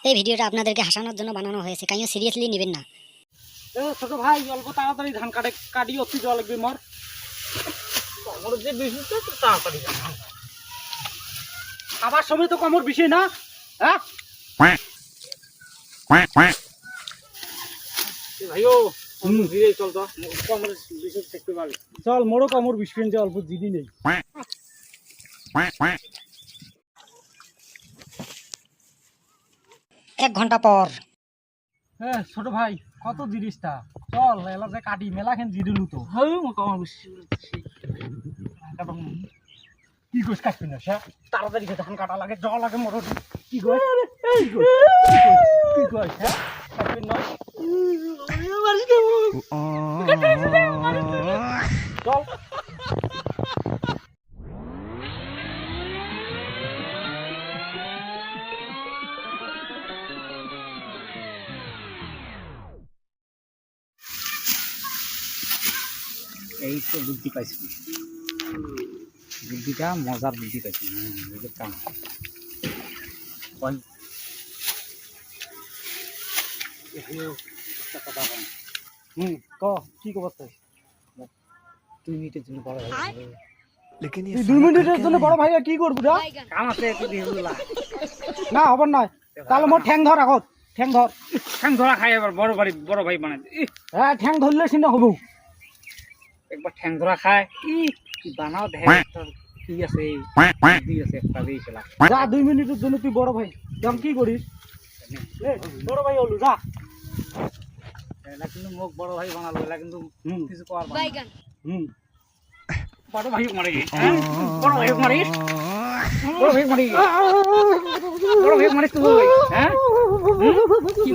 এই ভিডিওটা আপনাদেরকে হাসানোর জন্য বানানো হয়েছে, কাইও সিরিয়াসলি নেবেন না। ছোট ভাই অল্প তাড়াতাড়ি ধান কাটি অতি জল লাগবে মর আমার যে বেশি তো তাড়াতাড়ি খাবার সময় তো কমর বিষয় না। হ্যাঁ ভাইও ধীরে চল তো কমর বিষয় দেখতে পাবি। চল মোরও কমর বিষয় যে অল্প জিদি নেই। 1 ঘন্টা পর। হ্যাঁ ছোট ভাই কত জিনিসটা চল এলা যে কাটি মেলাখান জিরিলু তো কি কইস কাটবি না সে তাড়াতাড়ি ধান কাটা লাগে জল লাগে মোর কি কই কি কই হ্যাঁ কাটবি না চল এই তো বুদ্ধি পাইছি বুদ্ধিটা মজার বুদ্ধি পাইছি কাম ক কি খবর তুই 2 মিনিটের জন্য বড় ভাই 2 মিনিটের জন্য বড় ভাই কি করবো কাম আছে না হবার নয় তাহলে মোর ঠ্যাং ধর আগত ঠ্যাং ধরা খাই এবার বড় ভাই বানাই হ্যাঁ ঠ্যাং ধরলে সিনা হবো একবার ঠ্যাং ধরা খায় কি বানাও দেখ কি আছে একটা যা 2 মিনিটের জন্য তুই বড় ভাই কেমন কি করিস বড় ভাই হলু যা এলা কিন্তু মোক বড় ভাই বানালো এলা কিন্তু কিছু কর বড় ভাই মারে বড় ভাই মারিস বড় ভাই মারিস তুই হ্যাঁ কি